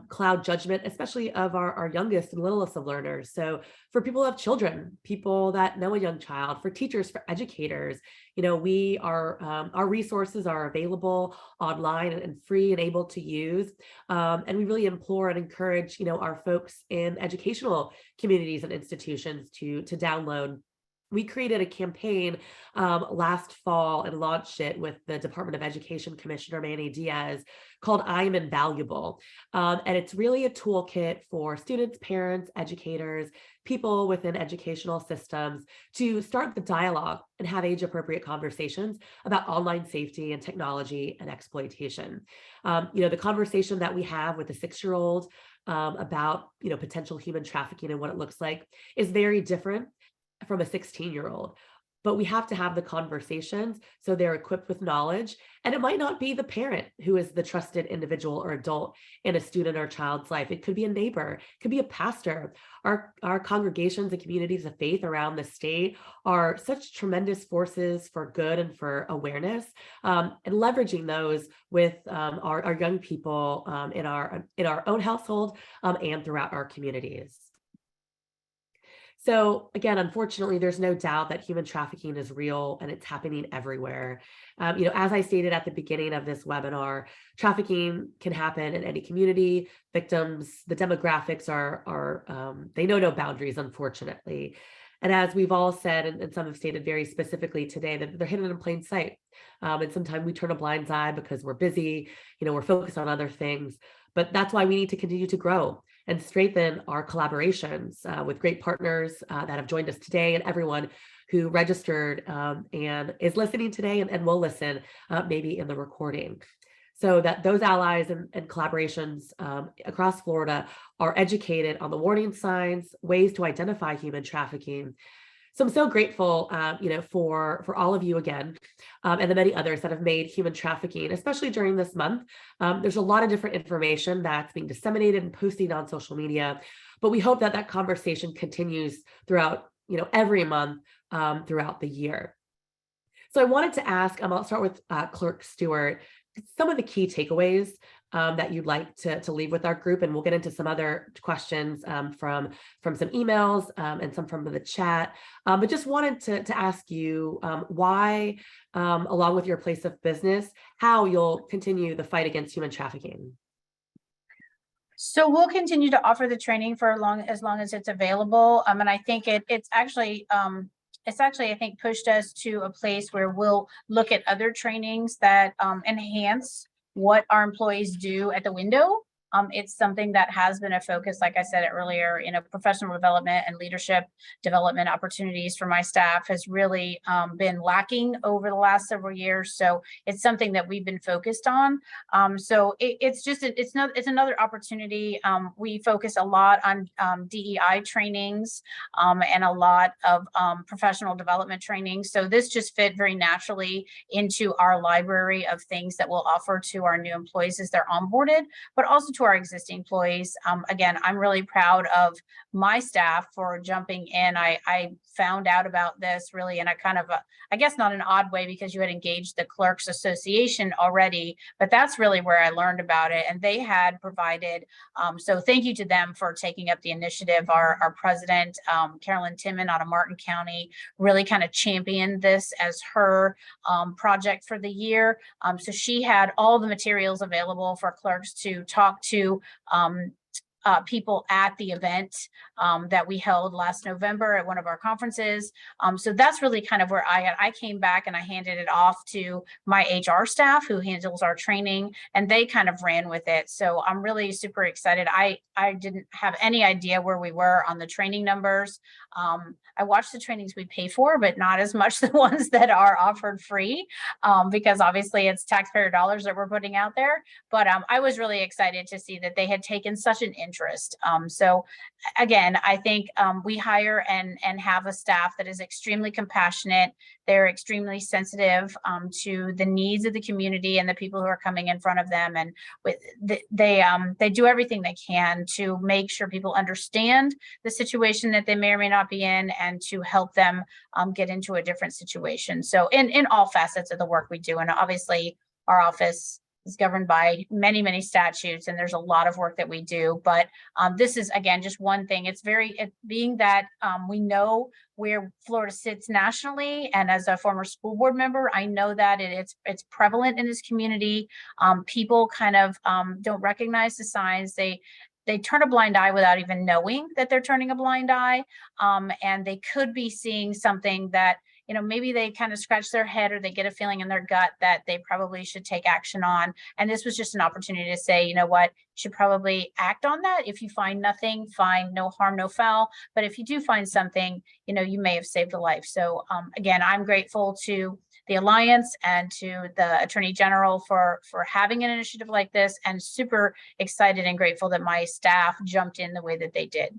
cloud judgment, especially of our youngest and littlest of learners. So for people who have children, people that know a young child, for teachers, for educators, we are, our resources are available online and free and able to use. And we really implore and encourage, our folks in educational communities and institutions to download. We created a campaign last fall and launched it with the Department of Education Commissioner Manny Diaz called I Am Invaluable. And it's really a toolkit for students, parents, educators, people within educational systems to start the dialogue and have age-appropriate conversations about online safety and technology and exploitation. The conversation that we have with a 6-year-old about, potential human trafficking and what it looks like is very different from a 16-year-old. But we have to have the conversations so they're equipped with knowledge. And it might not be the parent who is the trusted individual or adult in a student or child's life. It could be a neighbor, it could be a pastor. Our congregations and communities of faith around the state are such tremendous forces for good and for awareness, and leveraging those with our young people in our own household and throughout our communities. So again, unfortunately, there's no doubt that human trafficking is real and it's happening everywhere. As I stated at the beginning of this webinar, trafficking can happen in any community. Victims, the demographics are they know no boundaries, unfortunately. And as we've all said, and some have stated very specifically today, that they're hidden in plain sight. And sometimes we turn a blind eye because we're busy, we're focused on other things. But that's why we need to continue to grow and strengthen our collaborations with great partners that have joined us today, and everyone who registered and is listening today and will listen maybe in the recording. So that those allies and collaborations across Florida are educated on the warning signs, ways to identify human trafficking. So I'm so grateful, for all of you again, and the many others that have made human trafficking, especially during this month. There's a lot of different information that's being disseminated and posted on social media, but we hope that conversation continues throughout, every month throughout the year. So I wanted to ask, I'll start with Clerk Stewart, some of the key takeaways that you'd like to leave with our group, and we'll get into some other questions from some emails and some from the chat. But just wanted to ask you why, along with your place of business, how you'll continue the fight against human trafficking. So we'll continue to offer the training for as long as it's available. And I think it's actually, I think, pushed us to a place where we'll look at other trainings that enhance what our employees do at the window. It's something that has been a focus, like I said earlier, professional development and leadership development opportunities for my staff has really been lacking over the last several years. So it's something that we've been focused on. So it's another opportunity. We focus a lot on DEI trainings and a lot of professional development training. So this just fit very naturally into our library of things that we'll offer to our new employees as they're onboarded, but also to to our existing employees. Again, I'm really proud of my staff for jumping in. I found out about this really in a kind of a, I guess not an odd way, because you had engaged the Clerks Association already, but that's really where I learned about it. And they had provided, so thank you to them for taking up the initiative. Our president, Carolyn Timon out of Martin County, really kind of championed this as her project for the year. So she had all the materials available for clerks to talk to people at the event that we held last November at one of our conferences. So that's really kind of where I came back and I handed it off to my HR staff who handles our training, and they kind of ran with it. So I'm really super excited. I didn't have any idea where we were on the training numbers. I watch the trainings we pay for, but not as much the ones that are offered free, because obviously it's taxpayer dollars that we're putting out there. But I was really excited to see that they had taken such an interest. So again, I think we hire and have a staff that is extremely compassionate. They're extremely sensitive to the needs of the community and the people who are coming in front of them. And they do everything they can to make sure people understand the situation that they may or may not be in, and to help them get into a different situation. So in all facets of the work we do, and obviously our office is governed by many, many statutes, and there's a lot of work that we do. But this is, again, just one thing. It's being that we know where Florida sits nationally, and as a former school board member, I know that it's prevalent in this community. People kind of don't recognize the signs. They turn a blind eye without even knowing that they're turning a blind eye, and they could be seeing something that, you know, maybe they kind of scratch their head or they get a feeling in their gut that they probably should take action on. And this was just an opportunity to say, you know what, you should probably act on that. If you find nothing, fine, no harm, no foul. But if you do find something, you know, you may have saved a life. So again, I'm grateful to the Alliance and to the Attorney General for having an initiative like this, and super excited and grateful that my staff jumped in the way that they did.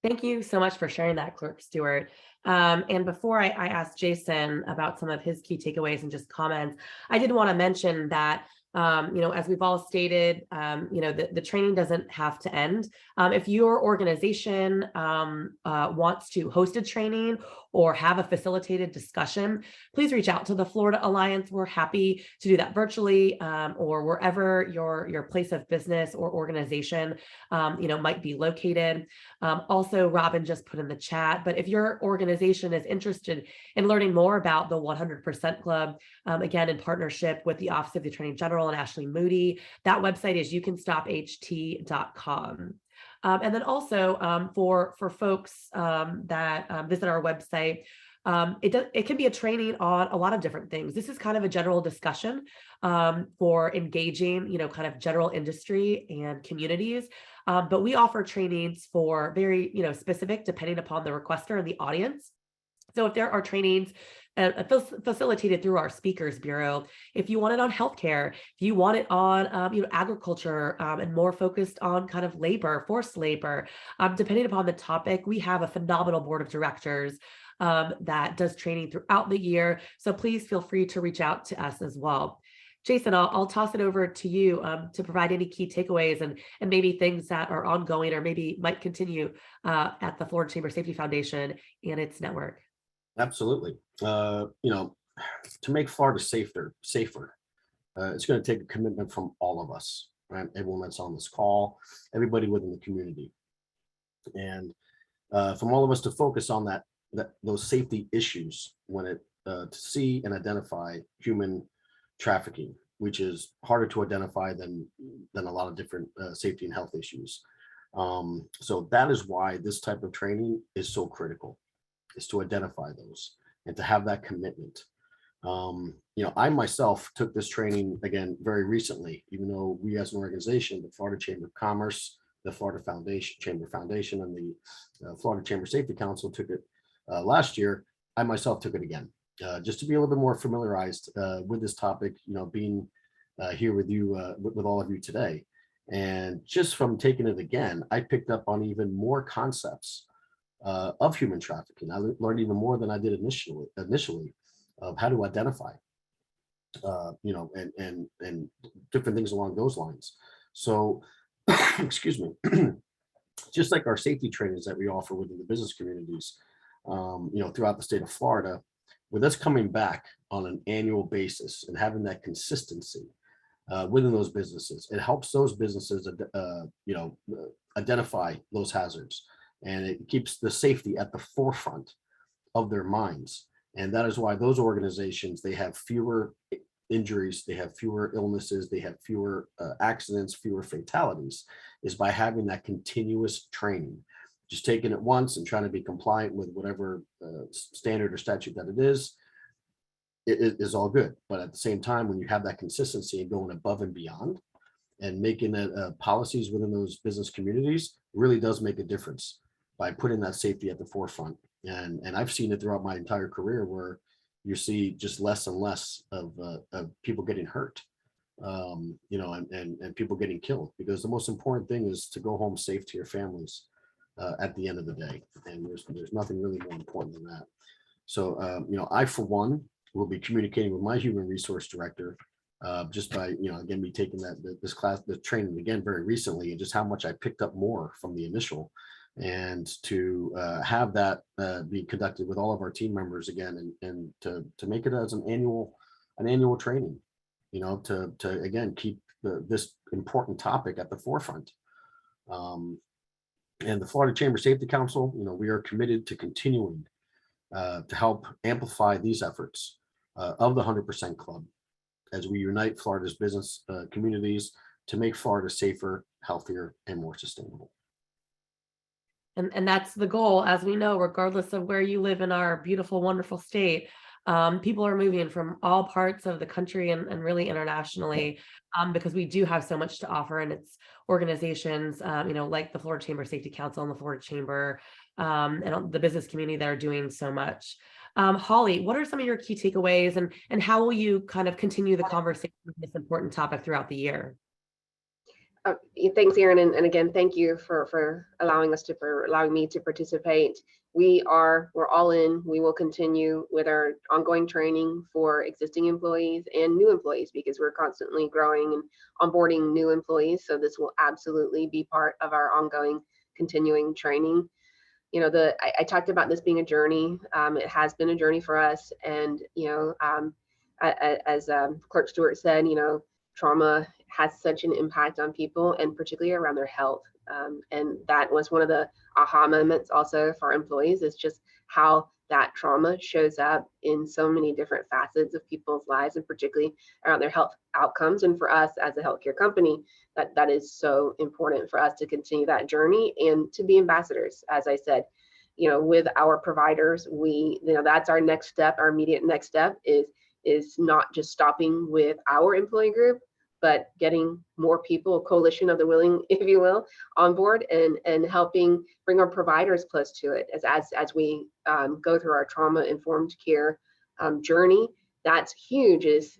Thank you so much for sharing that, Clerk Stewart. And before I ask Jason about some of his key takeaways and just comments, I did want to mention that, you know, as we've all stated, you know, the training doesn't have to end. If your organization wants to host a training or have a facilitated discussion, please reach out to the Florida Alliance. We're happy to do that virtually, or wherever your place of business or organization, you know, might be located. Also, Robin just put in the chat, but if your organization is interested in learning more about the 100% Club, again, in partnership with the Office of the Attorney General and Ashley Moody, that website is youcanstopht.com. And then also for folks that visit our website, it can be a training on a lot of different things. This is kind of a general discussion for engaging, you know, kind of general industry and communities. But we offer trainings for very, you know, specific, depending upon the requester and the audience. So if there are trainings facilitated through our Speakers Bureau, if you want it on healthcare, if you want it on you know, agriculture, and more focused on kind of labor, forced labor, depending upon the topic, we have a phenomenal board of directors that does training throughout the year. So please feel free to reach out to us as well. Jason, I'll toss it over to you to provide any key takeaways and maybe things that are ongoing or maybe might continue at the Florida Chamber Safety Foundation and its network. Absolutely. You know, to make Florida safer, it's going to take a commitment from all of us, right? Everyone that's on this call, everybody within the community, and from all of us to focus on those safety issues when it to see and identify human trafficking, which is harder to identify than a lot of different safety and health issues. So that is why this type of training is so critical, is to identify those and to have that commitment. You know, I myself took this training again very recently, even though we as an organization, the Florida Chamber of Commerce, the Florida Chamber Foundation, and the Florida Chamber Safety Council took it last year. I myself took it again, just to be a little bit more familiarized with this topic, you know, being here with you, with all of you today. And just from taking it again, I picked up on even more concepts of human trafficking. I learned even more than I did initially of how to identify and different things along those lines. So, excuse me, just like our safety trainings that we offer within the business communities, throughout the state of Florida, with us coming back on an annual basis and having that consistency within those businesses, it helps those businesses, identify those hazards, and it keeps the safety at the forefront of their minds. And that is why those organizations, they have fewer injuries, they have fewer illnesses, they have fewer accidents, fewer fatalities, is by having that continuous training. Just taking it once and trying to be compliant with whatever standard or statute that it is all good. But at the same time, when you have that consistency and going above and beyond and making it policies within those business communities, really does make a difference by putting that safety at the forefront. And I've seen it throughout my entire career where you see just less and less of people getting hurt, and people getting killed, because the most important thing is to go home safe to your families at the end of the day. And there's nothing really more important than that. So, I, for one, will be communicating with my human resource director just by, again, me taking this class, the training again very recently, and just how much I picked up more from the initial, and to have that be conducted with all of our team members again, and to make it as an annual training, to again keep this important topic at the forefront. And the Florida Chamber Safety Council, we are committed to continuing to help amplify these efforts of the 100% Club as we unite Florida's business communities to make Florida safer, healthier, and more sustainable. And that's the goal, as we know, regardless of where you live in our beautiful, wonderful state. People are moving from all parts of the country and really internationally, because we do have so much to offer. And it's organizations, like the Florida Chamber Safety Council and the Florida Chamber, and the business community that are doing so much. Holly, what are some of your key takeaways, and how will you kind of continue the conversation with this important topic throughout the year? Thanks, Erin, and again, thank you for allowing me to participate. We're all in. We will continue with our ongoing training for existing employees and new employees, because we're constantly growing and onboarding new employees. So this will absolutely be part of our ongoing continuing training. I talked about this being a journey. It has been a journey for us, and as Clerk Stewart said, trauma has such an impact on people, and particularly around their health. And that was one of the aha moments also for our employees, is just how that trauma shows up in so many different facets of people's lives, and particularly around their health outcomes. And for us as a healthcare company, that is so important for us to continue that journey and to be ambassadors, as I said, with our providers. That's our next step. Our immediate next step is not just stopping with our employee group, but getting more people, a coalition of the willing, if you will, on board, and helping bring our providers close to it as we go through our trauma-informed care journey. That's huge. Is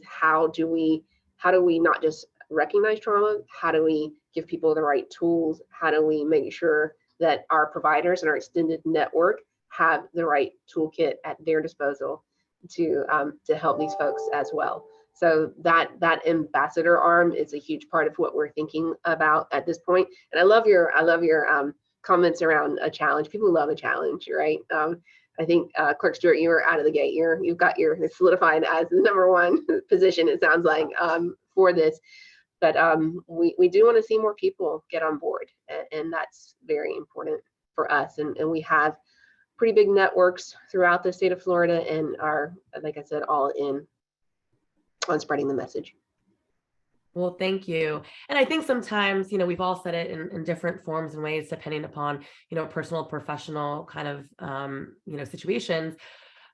how do we not just recognize trauma? How do we give people the right tools? How do we make sure that our providers and our extended network have the right toolkit at their disposal to help these folks as well? So that ambassador arm is a huge part of what we're thinking about at this point. And I love your comments around a challenge. People love a challenge, right? I think Clerk Stewart, you were out of the gate. You've got your solidified as the #1 position, it sounds like, for this. But we do want to see more people get on board, and that's very important for us. And we have pretty big networks throughout the state of Florida, and are, like I said, all in on spreading the message. Well, thank you. And I think sometimes, we've all said it in different forms and ways, depending upon, personal, professional kind of, situations.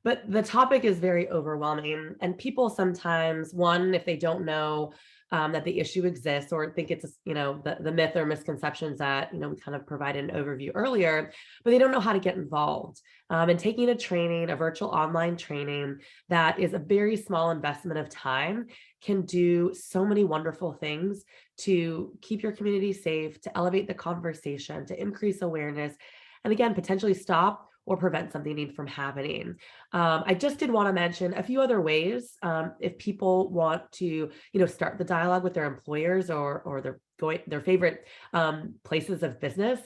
But the topic is very overwhelming, and people sometimes, one, if they don't know that the issue exists, or think it's, the myth or misconceptions that, we kind of provided an overview earlier, but they don't know how to get involved. And taking a virtual online training that is a very small investment of time can do so many wonderful things to keep your community safe, to elevate the conversation, to increase awareness, and again, potentially stop or prevent something from happening. I just did want to mention a few other ways if people want to, start the dialogue with their employers or their favorite places of business.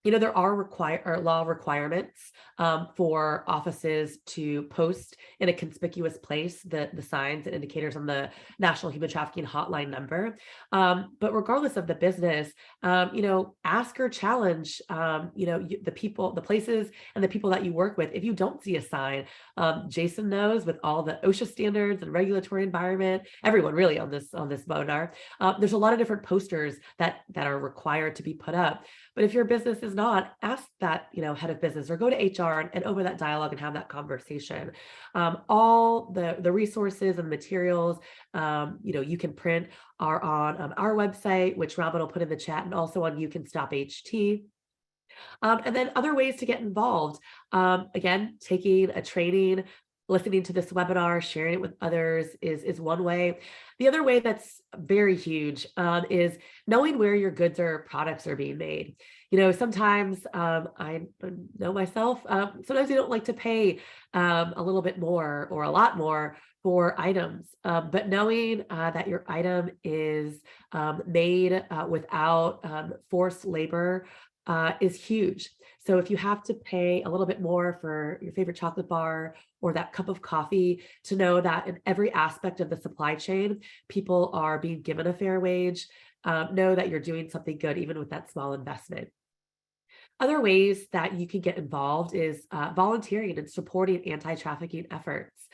There are law requirements for offices to post in a conspicuous place the signs and indicators on the National Human Trafficking Hotline number. But regardless of the business, ask or challenge, the people, the places, and the people that you work with. If you don't see a sign, Jason knows with all the OSHA standards and regulatory environment, everyone really on this webinar, there's a lot of different posters that are required to be put up. But if your business is not, ask that head of business or go to HR and open that dialogue and have that conversation. All the resources and materials you can print are on our website, which Robin will put in the chat, and also on You Can Stop HT. And then other ways to get involved. Again, taking a training, listening to this webinar, sharing it with others is one way. The other way that's very huge is knowing where your goods or products are being made. Sometimes I know myself, sometimes you don't like to pay a little bit more or a lot more for items, but knowing that your item is made without forced labor is huge. So if you have to pay a little bit more for your favorite chocolate bar or that cup of coffee, to know that in every aspect of the supply chain, people are being given a fair wage, know that you're doing something good, even with that small investment. Other ways that you can get involved is volunteering and supporting anti-trafficking efforts,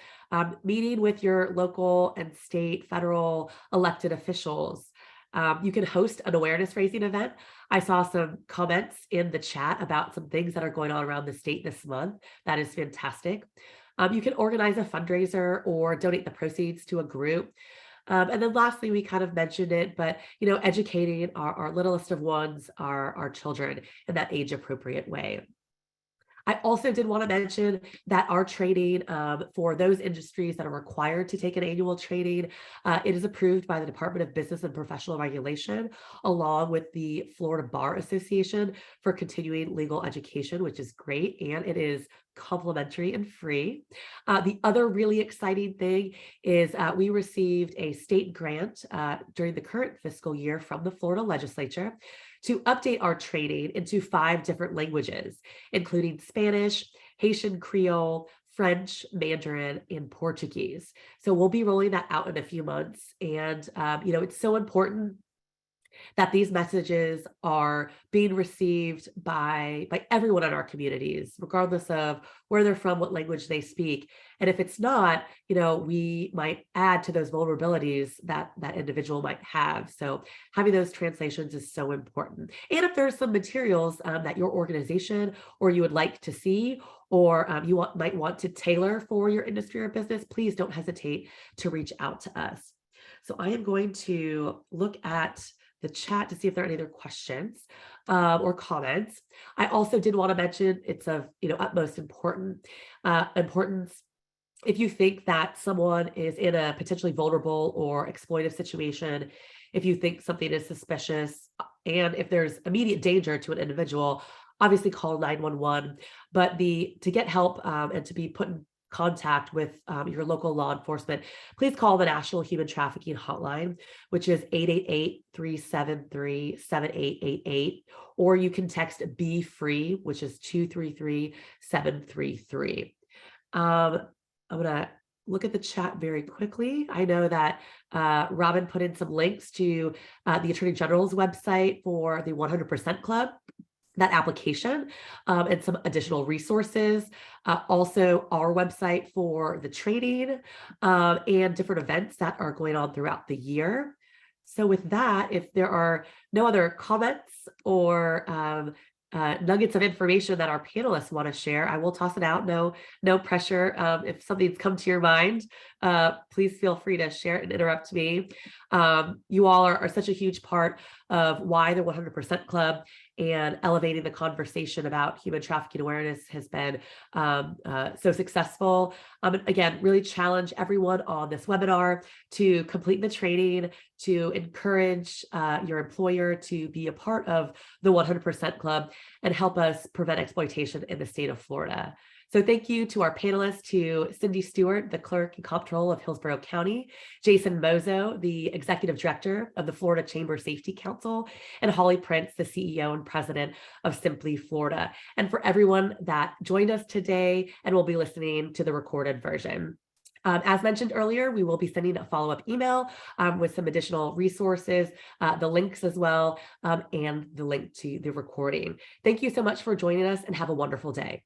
meeting with your local and state, federal elected officials. You can host an awareness raising event. I saw some comments in the chat about some things that are going on around the state this month. That is fantastic. You can organize a fundraiser or donate the proceeds to a group. And then lastly, we kind of mentioned it, but educating our littlest of ones, our children, in that age appropriate way. I also did want to mention that our training for those industries that are required to take an annual training, it is approved by the Department of Business and Professional Regulation, along with the Florida Bar Association for continuing legal education, which is great, and it is complimentary and free. The other really exciting thing is we received a state grant during the current fiscal year from the Florida legislature to update our training into 5 different languages, including Spanish, Haitian Creole, French, Mandarin, and Portuguese. So we'll be rolling that out in a few months. And, it's so important that these messages are being received by everyone in our communities, regardless of where they're from, what language they speak. And if it's not, we might add to those vulnerabilities that individual might have. So having those translations is so important. And if there's some materials that your organization or you would like to see, or might want to tailor for your industry or business, please don't hesitate to reach out to us. So I am going to look at the chat to see if there are any other questions or comments. I also did want to mention it's of utmost importance. If you think that someone is in a potentially vulnerable or exploitive situation, if you think something is suspicious, and if there's immediate danger to an individual, obviously call 911. But to get help and to be put in contact with your local law enforcement, please call the National Human Trafficking Hotline, which is 888-373-7888, or you can text Be Free, which is 233-733. I'm going to look at the chat very quickly. I know that Robin put in some links to the Attorney General's website for the 100% Club, that application, and some additional resources. Also our website for the training and different events that are going on throughout the year. So with that, if there are no other comments or nuggets of information that our panelists want to share, I will toss it out. No pressure. If something's come to your mind, please feel free to share it and interrupt me. You all are such a huge part of why the 100% Club and elevating the conversation about human trafficking awareness has been so successful. Again, really challenge everyone on this webinar to complete the training, to encourage your employer to be a part of the 100% Club and help us prevent exploitation in the state of Florida. So thank you to our panelists, to Cindy Stewart, the Clerk and Comptroller of Hillsborough County, Jason Mozo, the Executive Director of the Florida Chamber Safety Council, and Holly Prince, the CEO and President of Simply Florida, and for everyone that joined us today and will be listening to the recorded version. As mentioned earlier, we will be sending a follow-up email with some additional resources, the links as well, and the link to the recording. Thank you so much for joining us and have a wonderful day.